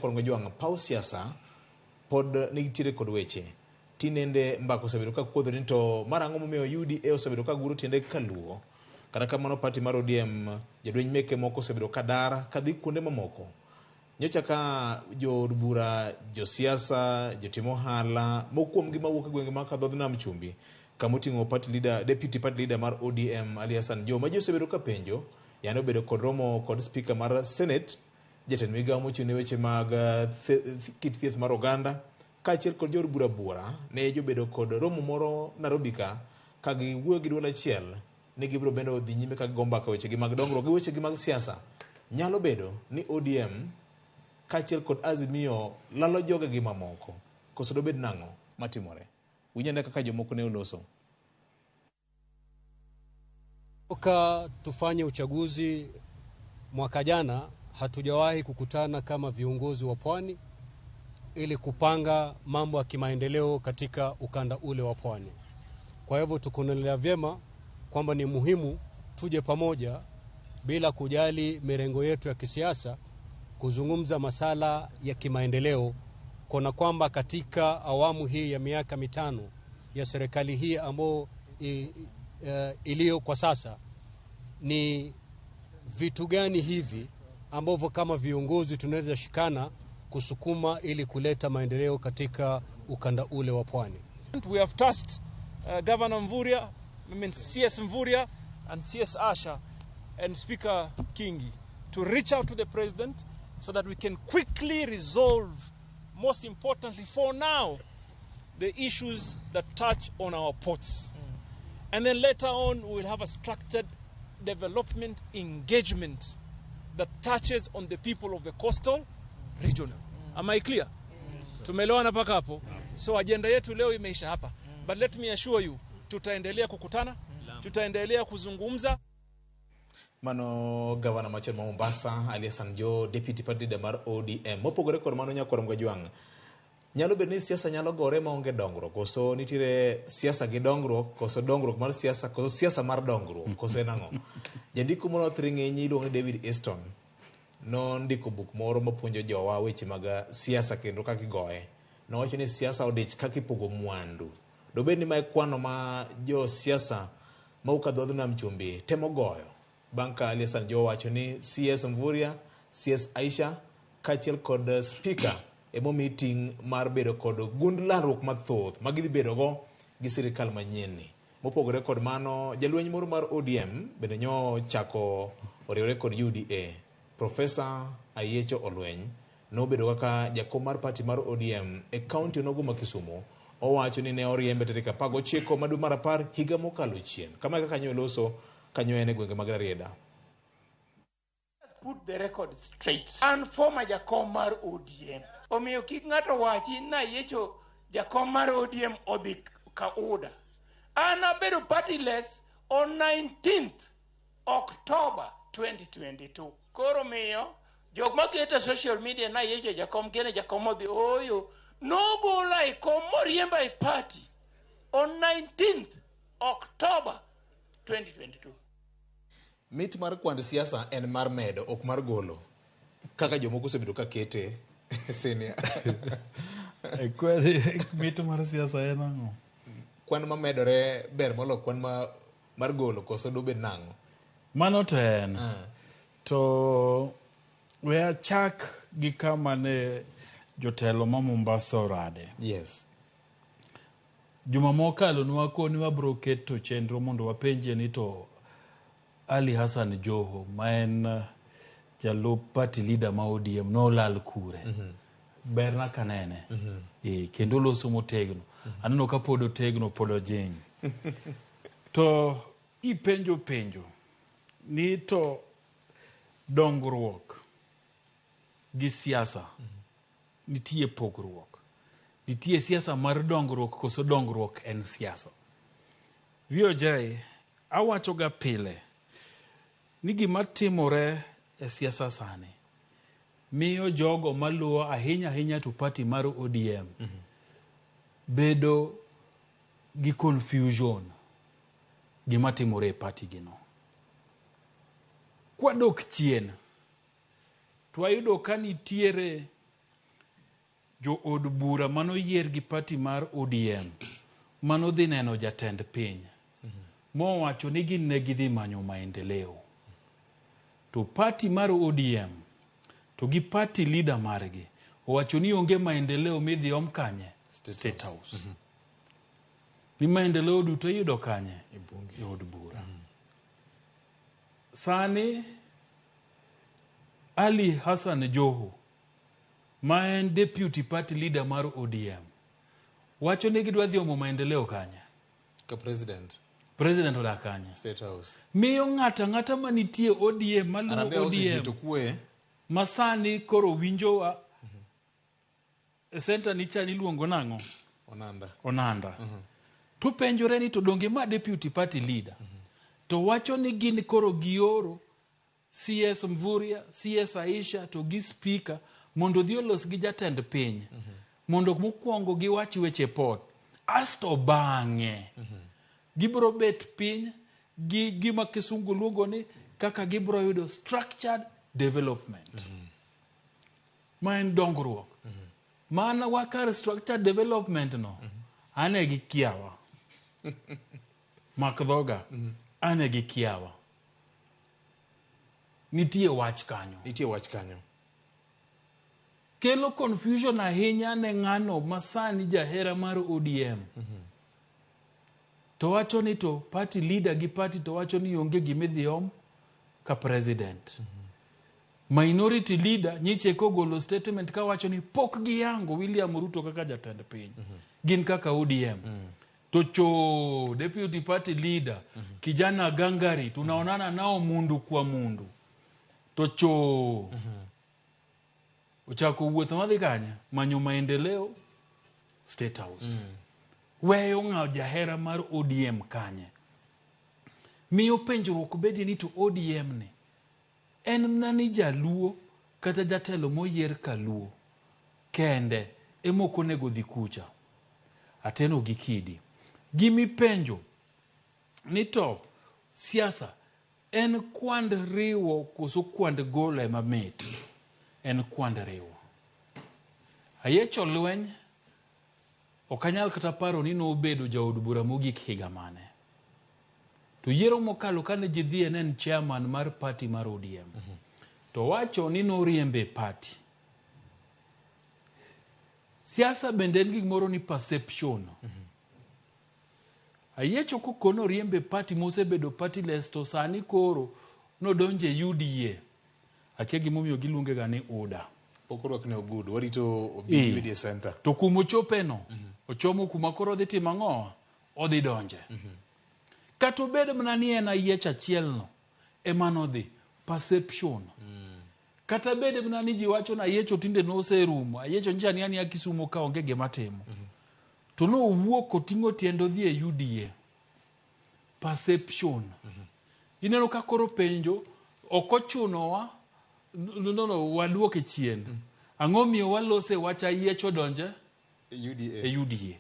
Kolongo juang pau siasa pod nigitire kod weche tinende mbako osebedo ka kuodho ni to marango momiyo UDA osebedo ka guro tiende kaluo kata kamano party mar ODM jadweny meke moko osebedo ka dar kadhi kuonde mamoko nyocha ka jood bura josiasa jotimo ohala mokuomgi mawuok e gwenge ma kadhodh Nam-chumbi kamoting'o deputy party leader mar ODM Hassan Jo ma ji osebedo ka penjo yane obedo kod romo kod speaker mar Senate jatend migawo mochung'ne weche mag kit thieth mar oganda kaachiel kod jood bura ne jobedo kod romo moro Nairobi ka giwuoyo gi duol achiel ni gibiro bende dhi nyime ka gigo mbaka wechegi mag dongruok gi wechegi mag siasa. Nyalo bedo ni ODM kaachiel kod Azimio lalo jogegi mamoko koso dobed nang'o matimore. Winyane kaka jomoko ne oloso. Toka tufanye uchaguzi mwaka jana hatujawahi kukutana kama viongozi wa pwani ili kupanga mambo ya kimaendeleo katika ukanda ule wa pwani. Kwa hivyo tukonelea vyema kwamba ni muhimu tuje pamoja bila kujali mirengo yetu ya kisiasa kuzungumza masala ya kimaendeleo, kuna kwamba katika awamu hii ya miaka mitano ya serikali hii ambayo iliyo kwa sasa ni vitu gani hivi ambavyo kama viongozi tunaweza shikana kusukuma ili kuleta maendeleo katika ukanda ule wa pwani. We have tasked Governor Mvurya, CS Mvurya and CS Asha and Speaker Kingi to reach out to the President so that we can quickly resolve, most importantly for now, the issues that touch on our ports. And then later on we will have a structured development engagement that touches on the people of the coastal region. Am I clear? Tumeelewana paka hapo. So agenda yetu leo imeisha hapa. But let me assure you, tutaendelea kukutana, tutaendelea kuzungumza. Mano Governor machel ma Mombasa Hassan Jo, deputy party leader mar ODM mopogore kod mano nyakoro mgajuang. Nyalo bedo ni siasa nyalo gore maonge dongruok koso nitire siasa gi dongruok koso dongruok mar siasa koso siasa mar dongruok koso enang'o. Jandiko moro thring'enyi iluongo ni David Easton no ndiko buk moro mapuonjo jowa weche mag siasa kendo kaka igoye. Nowacho ni siasa odich kaka ipogo mwandu. Dobed ni mae kwano ma jo siasa mauka dhodh Nam-chumbi temo goyo. Banka Hassan Jo wacho ni CS Mvurya, CS Aisha kaachiel kod speaker emo meeting mar bedo kod gund larruok mathoth magidhi bedo go gi sirikal manyien. Mopogore kod mano jalweny moro mar ODM bende nyo chako oriwore kod UDA. Professor Ayecho Olweny no bedo kaka jakom mar party mar ODM e county onogo ma Kisumu. Owacho ni ne oriembe tarik 19 madwe mar 10 higa mokalo chien. Kama kaka nyo loso kanyo ene gwenge mag Rieda. Put the record straight. And former jakom mar ODM. Omiyo kik ng'ato wachi na Ayecho jakom mar ODM odhi ka uda. An abedo partyless on 19th October 2022. Koro miyo jok maketa social media na Ayecho jakom kene jakom odhi oyo no go like moriemba e party on 19th October 2022. Mit mar kwand siasa en mar medo ok mar golo kaka jomoko osebedo ka kete senior. Mit mar siasa en ang'o? Kwan ma medore ber molo kwan mar golo koso dobed nang'o? Mano to en. To we achak gi kama ne jotelo ma Mombasa orade. Yes. Juma mokalo nwakoni wabro keto chenro mondo wapenje ni to Hassan Joho ma en jalup party leader ma ODM no lal kure. Berna kanene. Kendo loso motegno. Aneno ka podo tegno podo jeny. To penjo ni to dongruok gi siasa nitie pogruok. Nitie siasa mar dongruok koso dongruok en siasa. VOJ awacho ga pile ni gima timore e siasa sani miyo jogo maluwo ahinya to party mar ODM bedo gi confusion gima timore e party gino. Kwadok chien to ayudo ka nitiere jo od bura manoyier gi parti mar ODM manodhi neno jatend piny mowacho ni gin ne gidhi manyo maendeleo. To parti mar ODM to gi party leader margi owacho ni onge maendeleo midhi om kanye State House. Ni maendeleo duto yudo kanye e od bura. Sani Ali Hassan Joho ma en deputy party leader mar ODM wacho ni gidwa dhi omo maendeleo kanye ka president oda kanye State House. Miyo ng'ata manitie ODM maluwo ODM masani koro winjowa center ni chani luongo nang'o Onanda. To penjore ni to donge ma deputy party leader to wacho ni gin koro gioro CS Mvurya, CS Aisha to gi speaker mondo dhi olos gi jatend piny mondo mokwongo giwach weche pot asto bang'e gibro bet piny gi gima kisungu luongo ni kaka gibro yudo structured development. Ma en dongruok. Mana wakar structured development no ane gi kiawa makdhoga ane gi kiawa nitie wach kanyo kelo confusion ahinya ne ng'ano masani jahera mar ODM to wacho ni to party leader gi party to wacho ni onge gimidhiom ka president. Minority leader nyiche kogolo statement ka wacho ni pok giyango William Ruto kaka jatend piny gin kaka ODM. To deputy party leader kijana Gangari tunaonana nao mundu kwa mundu to uchako wuotho madhi kanya manyo maendeleo State House. Weyo ng'ao jahera mar ODM kanye miyo penjruok bedi ni to ODM ni en nani jaluo kata jatelo moyier kaluo kende emoko nego dhi kucha ateno gi kidi gimi penjo ni to siasa en kwand riwo koso kwand gole mamit en kwand riwo. Ayecho lweny okanyal kata paro ni nobedo jaod bura mogik higa mane to yiero mokalo kane jidhie en chairman mar party mar ODM to wacho ni noriembe party. Siasa bende en gimoro ni perception. Ayecho kokono riembe party mosebedo partyless to sani koro nodonje UDA akia gimomiyo giluonge ga ni UDA pokoro akne ogudu warito obigi media center to kumo chopeno ochomo kuma koro dhi timo ang'o odhi donje kato bedo mana ni en Ayecha achielno emano dhi perception kata bedo mana ni ji wacho na Ayecho tinde no serumo Ayecho ncha ni ani Kisumo ka onge gima timo to no wuok oting'o tiendo dhi e UDA perception. Ineno ka koro penjo okochunowa no waduoke chien ang'o miyo walose wacha Ayecho donje e UDA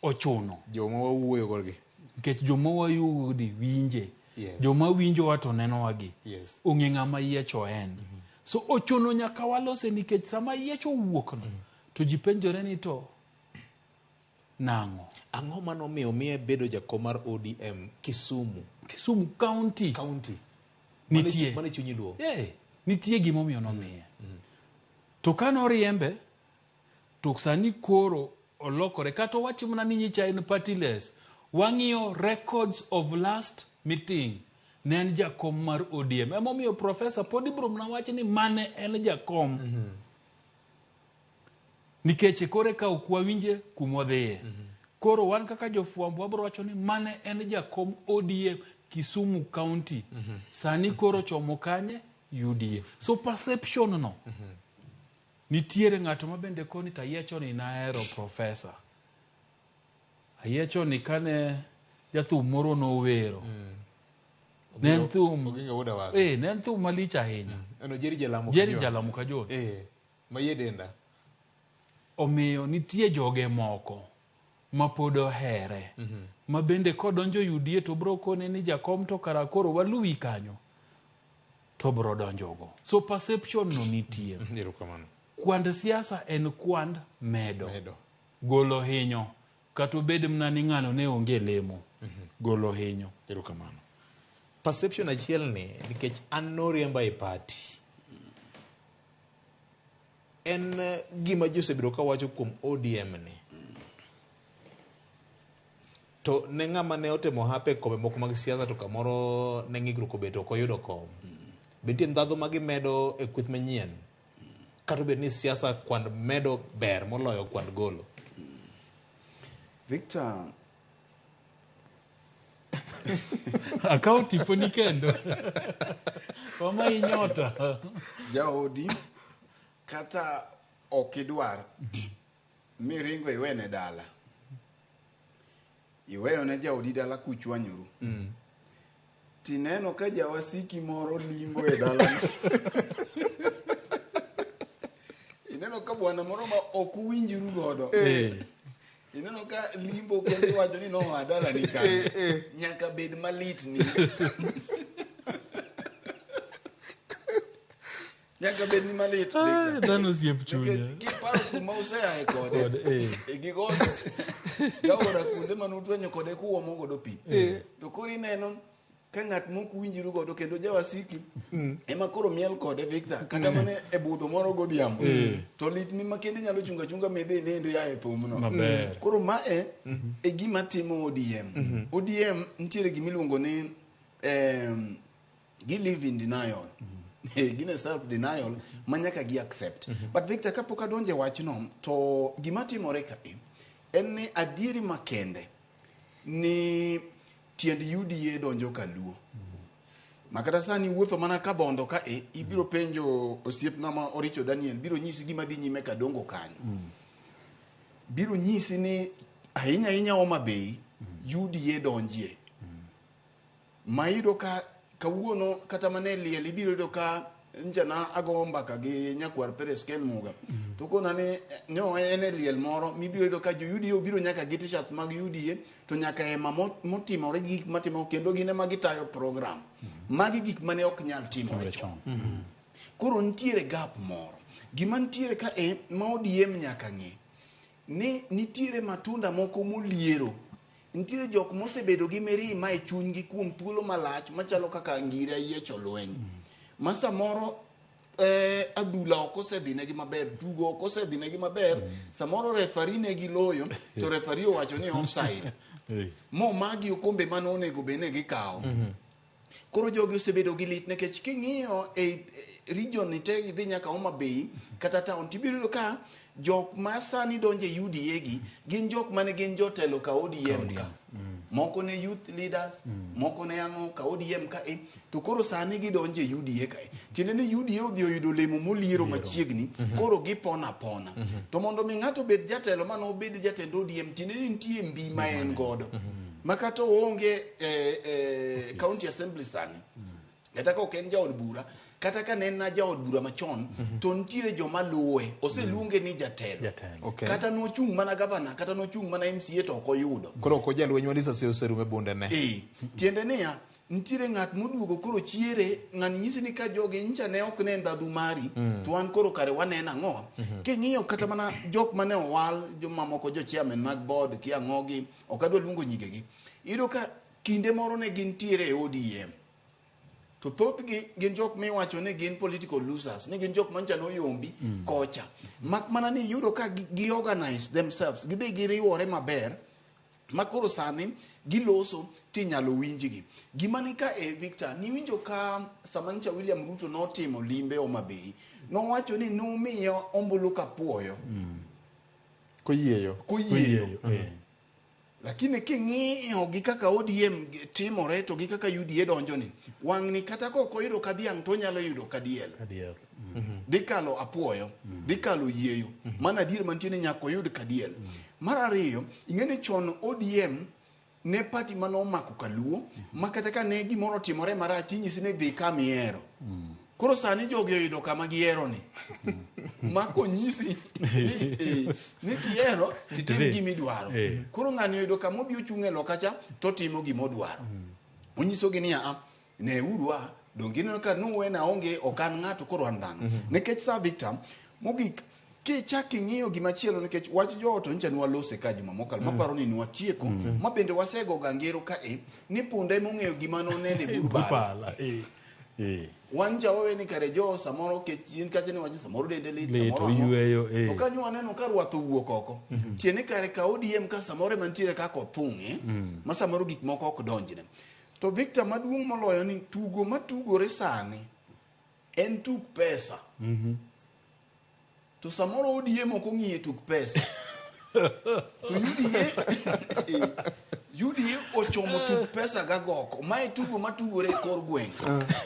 ochuno joma wawuoyo gorgi nikech joma wayudi winje joma winjo wato neno wagi ong'e ng'ama Ayecho en so ochuno nyaka walose nikech sama Ayecho wuok no to ji penjore ni to ang'o manomiyo miye bedo jakom mar ODM Kisumu county nitie mane chunyi duo nitie gimomiyo nomiye to kano riembe to sani koro olokore kata wacho mana ni nyicha en partyless wang'iyo records of last meeting ne en jakom mar ODM emomiyo professor Podibrom na wacho ni mane en jakom nikech kore ka okwawinje kumodhiye koro wan kaka jofwambo wabro wacho ni mane en jakom ODM Kisumu county sani koro chomo kanye UDA so perception no nitiere ng'ato mabende koni ta Ayecho ni naero professor Ayecho ni kane jathum moro no wero nen thum malich ahinya Jerry Jalamu Kajon mayedenda omiyo nitie joge moko mapod ohere mabende kodonjo UDA to bro kone ni jakom to kara koro waluwi kanyo to bro donjogo so perception no nitie kwand siasa en kwand medo. Golo hinyo. Kata obed mna ni ng'ano ne onge lemo. Golo hinyo. Erokamano. Perception achiel ni nikech an noriemba e party. En gima ji osebedo ka wacho kuom ODM ni. To ne ng'ama ne otemo hape kombe moko mag siasa to kamoro ne ng'ikruok obedo ok oyudo kom. Bentie ndhadhu ma gimedo e kweth manyien. Kata obed ni siasa kwand medo ber moloyo kwand golo. Victor, Akaw tipo ni kendo. Wama inyota. jaodi kata okidwar miringo iwene dala. Iweyo ne jaodi dala kuchwanyoru. Tineno ka jawasiki moro limbo e dala. Ineno ka bwana moro ma ok uwinjru godo. Ineno ka limbo kendo wacho ni no adala ni kan. Nyaka bed malit ni. Nyaka bed ni malit. Dhano siep chunya. Kiparo kuma usea e kode. Gigodo. Gaora kunde manutwenyo kode kuomo godo pi. To kori neno ka ng'at mok winjiru godo kendo jawasiki ema koro miel kode Victor kata mane e budho moro godhiambo to lit ni makende nyalo chunga medhe nendo ya e thumno. Koro mae e gima timo ODM. ODM ntiere gimiluongo ni gi live in denial. Gine self denial manyaka gi accept. But Victor kapok adonje wachno to gima timore ka en ni adieri makende ni tiend UDA donjo kaluo. Makata sani wuotho mana ka bondo ka ibiro penjo osiepna ma Oricho Daniel biro nyisi gima dhi nyime ka dongo kanyo. Biro nyisi ni ahinya Homa Bay UDA donjie. Maido ka kawuono kata mane liel ibiro do ka njana agomba ka gi nyakwar Peres Ken Muga. To kona ne no ene liel moro mibiro do ka jo UDA biro nyaka gi t-shirt mag UDA to nyaka ema motimore gik matimo kendo gine magitayo program. Magi gik mane ok nyal timore chon. Koro ntiere gap moro. Gima ntiere ka ma ODM nyaka ng'e. Ni nitiere matunda moko moliero. Ntiere jok mosebedo gi mirima e chunygi kuom thuolo malach machalo kaka ngira yiecho lweny. Masa moro adhula ok osedhine gi maber, tugo ok osedhine gi maber, samoro referee ne gi loyo to referee owacho ni offside. Mo magi okombe mane onego bene gikawo. Koro jogi osebedo gi lit nikech king'iyo e region ni te dhi nyaka Homa Bay kata town tibiro ka jok ma sani donje UDA gi gin jok mane gin jotelo ka ODM ka. Moko ne youth leaders, moko ne yango ka ODM ka to koro sani gidonje UDA ka tiende ni UDA odhi oyudo lemo moliero machiegni koro gipona pona. To mondo mi ng'ato bed jatelo mano obed jatend ODM tiende ni nitie mbi ma en godo. Makato onge county assembly sani. Kata ka ok en jaod bura kata ka ne na jaod bura machon to ntiere joma luwe oseluonge ni jatelo. Kata nochung mana governor kata nochung mana MCA to ok oyudo. Koro ko jalweny malisa se oserume bunde ne. Tiende niya ntiere ng'at moduogo koro chiere ng'ani nyisi ni ka jogi ncha ne ok ne ndadhu mari to an koro kare wanena ang'o. King'iyo kata mana jok mane owal joma moko jo chairman mag board ki ang'ogi ok adwa luongo nyingegi. Iyudo ka kinde moro ne gintiere e ODM. To thothgi gin jok miwacho ni gin political losers, ni gin jok mancha noyombi kocha. Mak mana ni yudo ka gi organize themselves, gidhi giriwore maber, makoro sani giloso tinyalo winjigi. Gima ni ka Victor, ni winjo ka Samancha William Ruto notimo limbe Homa Bay, nowacho ni nomiyo ombulu kapuoyo. Koyieyo. Lakini king'iyo gi kaka ODM timore to gi kaka UDA donjo ni wang' ni kata ko oyudo kadhiang' to nyalo yudo kadiel. Dikalo apuoyo, dikalo yieyo. Mana dir mantie ni nyako yud kadiel. Mar ariyo, ing'eni chon ODM ne party mano mako kaluo, makata ka ne gimoro timore marach inyisi ni dhi kamiero. Koro sani jogi oyudo kama giero ni. Mako nyisi ni kiero titim gimidwaro. Koro ng'ani oyudo kama odhi ochung' e lokacha to timo gimodwaro. Onyiso gi ni ne urwa dongine ka nuwe na onge okan ng'ato koro andano. Nekech sa Victor mogik kichaki ng'iyo gimachielo nikech wach joot ncha ni walose ka juma mokalo maparo ni watieko ma bende wasego gangero ka ni punde mong'eyo gima nonene burbala wanja wawe ni kare jo samoro ke chien kacha ni waji samoro dende lit samoro yueyo to kanyo waneno ka rwath owuok oko tiene kare ka ODM ka samoro mantiere ka kothung'e ma samoro gik moko ok donjne to Victor maduong' moloyo ni tugo matugore sani en tuk pesa to samoro ODM ok ong'iye tuk pesa to UDA ochomo tuk pesa gagoko mae tugo matugore kor gweng'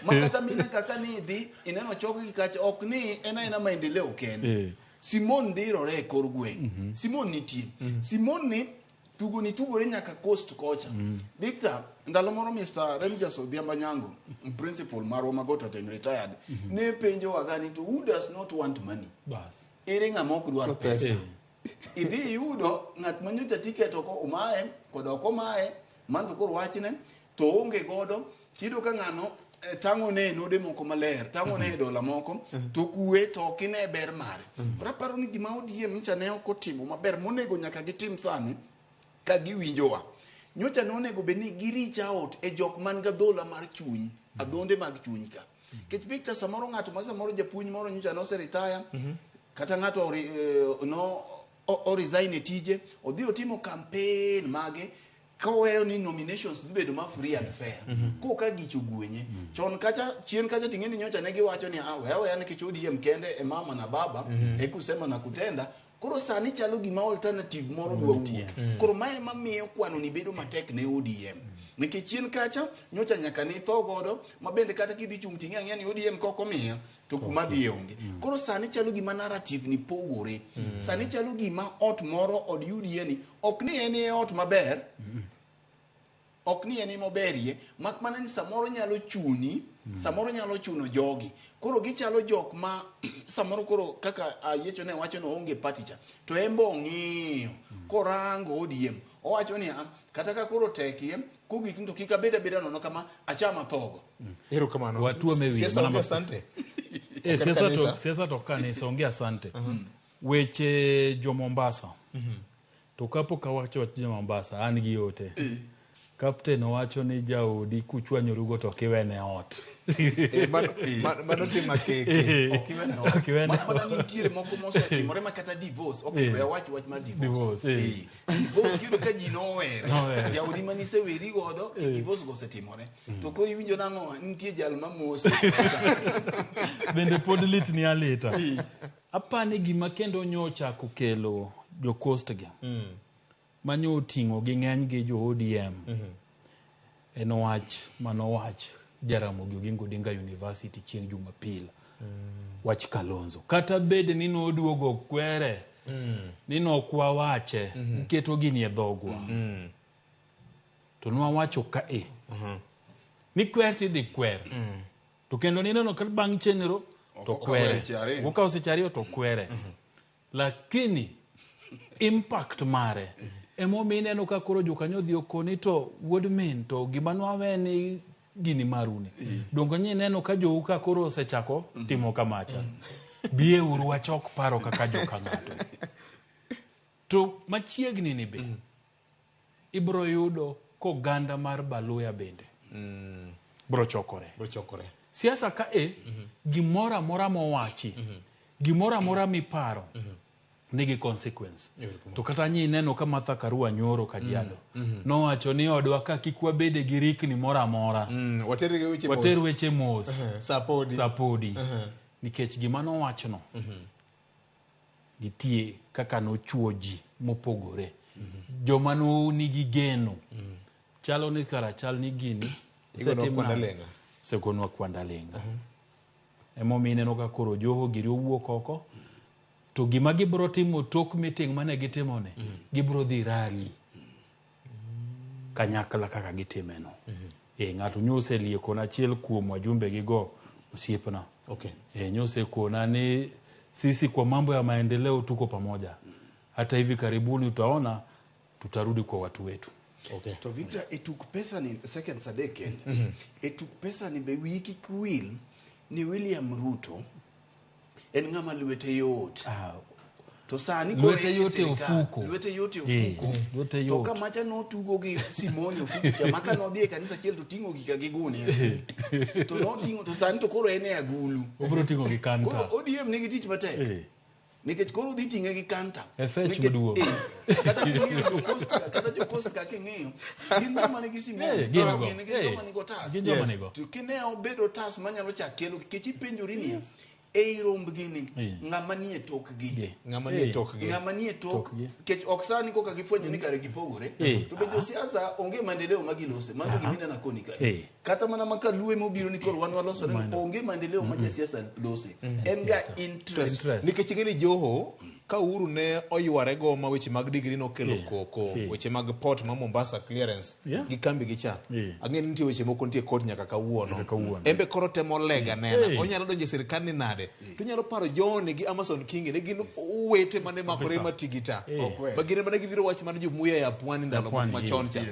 makata mine kaka ni dhi ineno choko gi kacha ok ni ena maendeleo kende Simon dirore kor gweng' Simon nitie Simon ni tugo ni tugore nyaka coast kocha Victor ndalo moro Mr. Rangers Odhiambo Nyango principal marwa magota ten retired ne penjo wagani to who does not want money bas ere ng'ama ok dwar pesa idhi yudo ng'at manyocha tiket oko umae kod oko mae mando kor wachne to onge godo tido ka ng'ano tang'one node moko maler tang'one dola moko to kuwe to kine ber mare raparo ni gima ODM ncha ne ok otimo maber monego nyaka gitim sani ka giwinjowa nyocha nonego bed ni gi out e jok man ga dola mar chuny adhonde mag chuny ka kech Victor samoro ng'ato ma samoro japuonj moro nyocha no se retire kata ng'ato o resign e tije odhi otimo campaign mage kaweyo ni nominations dhi bedo ma free and fair ko ka gicho gwenye chon kacha chien kacha tingeni nyocha ne giwacho ni wewe yani kichodi kende e mama na baba e kusema na kutenda koro sani chalo gima alternative moro dwa wuok koro mae mamiyo kwano ni bedo matek ne ODM nikech chien kacha nyocha nyaka ni tho godo mabende kata kidhi chung tingi ang'e ni ODM koko miya to kuma dhi onge koro sani chalo gima narrative ni pogore sani chalo gima ot moro od UDA ni ok ni en ot maber ok ni en moberie mak mana ni samoro nyalo chuni samoro nyalo chuno jogi koro gichalo jok ma samoro koro kaka ayecho ne wacho no onge party cha to embo ng'iyo korango ODM owacho ni kata ka koro tekie kugik to kika beda nono kama achama thogo erokamano watu wamewi siasa asante siasa to kanisa onge asante weche jo Mombasa to kapo ka wacho jo Mombasa an gi yote Captain owacho ni jaodi kuchwanyorugo to kiwene ot. Mano tima keke. Okiwene. Mana nitiere moko mosetimore makata divorce. Okay, we wach ma divorce. Divorce kilo ka ji no were. Jaodi manise weri godo, divorce go setimore. To koro iwinjo nang'o nitie jal mamose. Bende pod lit ni alita. Apani gima kendo nyocha kokelo jo coast gi. Manyo oting'o gi ng'eny gi jo ODM en wach manowach Jaramogi Oginga Odinga University chieng' Jumapil wach Kalonzo kata bed ni noduogo kwere ni nokwa wache nketo gini e dhogwa to nwawacho ka ni kwerti di kwer to kendo ni neno kar bang' chenro to kwere okawo seche ariyo to kwere lakini impact mare emo mineno ka koro jokanyo dhi okoni to woodmen to gima nwaweni gini maruni dongo nyi neno ka jou ka koro osechako timo kamacha biye uru wachok paro kaka joka ng'ato to machiegni ni be ibro yudo koganda mar Baluya bende bro chokore siasa ka gimora mora mowachi gimora mora miparo nigi consequence to kata nyi neno ka Martha Karua nyoro Kajiado no wacho ni odwa ka kikwa bede gi rikni mora mora water weche mos sapodi nikech gima no wacho no nitie kaka no chuoji mopogore joma no nigi geno chalo ni kara chal ni gini sekonwa kwandalenga emo mineno ka koro joho giri owuok oko to gima gibro timo tok meeting mane gitimone gibro dhi rally kanyakla kaka gitimeno ng'ato nyose lieko na chiel kuom wajumbe gigo osiepna nyose kuona ni sisi kwa mambo ya maendeleo tuko pamoja hata hivi karibuni utaona tutarudi kwa watu wetu to Victor etuk pesa ni second sadeken etuk pesa ni be wiki kwil ni William Ruto en ng'ama lwete yot. To sani lwete yote ofuko. Lwete yote ofuko. Lwete To yot. kamacha notugo gi Simoni ofuko cha maka nodhi e kanisa achiel to ting'o gika gi gunia. To noting'o to sani to koro en e agulu. Obro ting'o gi kanta. Koro ODM nigi tich matek. Nikech koro dhi ting'e gi kanta. Fetch maduong'. Kata jo-post ka king'iyo. Gin joma nigi Simoni. Gin joma nigo tas. Gin joma nigo. To kine obedo tas manyalo chak kelo nikech ipenjori ni ei romb gini ng'ama nie tokgi. Ng'ama nie tokgi. Ng'ama nie tok. Nikech ok sani koka gifwenyo ni kare gipogore. To be josiasa onge maendeleo magilose. Mano gimine na koni ka. Kata mana maka luwe mobiro ni koro wan waloso ni onge maendeleo ma jasiasa lose. En ga interest. Nikech ing'eni Joho ka Uhuru ne oyware go ma weche mag digri nokelo koko weche mag port ma Mombasa clearance gi kambi gi cha ang'e nitie weche moko nitie kod nyaka kawuono embe koro temo lega nena onyalo donjo sirikal ni nade to nyalo paro John gi Amason Kingi ne gin wete mane makore matigita bagine mane gidhiro wach mar jumuiya ya pwani ndalo machon cha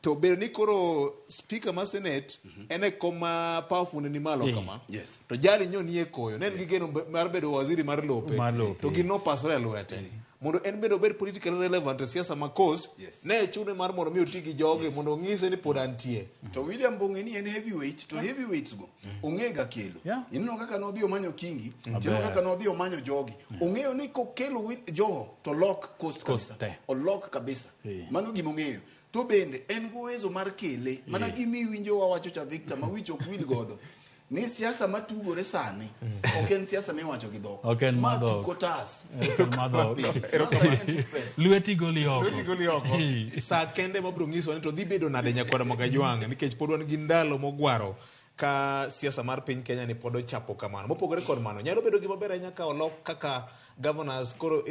to bedo ni koro speaker ma senate ene koma powerful ni malo kama to jali nyoni e koyo nen gigeno mar bedo waziri mar lope to gino pasore lwete mondo en bedo bed political relevant e siasa ma coast ne chune mar mondo mi otigi joge mondo ng'ise ni pod antie to William Bonge ni en heavyweight to heavyweights go ongega kelo ineno kaka nodhi omanyo Kingi tino kaka nodhi omanyo jogi ong'eyo ni kokelo Joho to lock coast kabisa o lock kabisa mano gimo ng'eyo to bende en go uwezo mar kele mana gimi winjo wawacho cha Victor ma wicho kwil godo ni siasa matugore sani ok en siasa miwacho gi dhok ma tuko tas lweti goli oko sa kende mabro ng'iso ni to dhi bedo nade nyakwara Mogajwang nikech pod wan gi ndalo mogwaro ka siasa mar piny Kenya ni pod ochapo kamano mopogore kod mano nyalo bedo gima ber ahinya ka olok kaka governors koro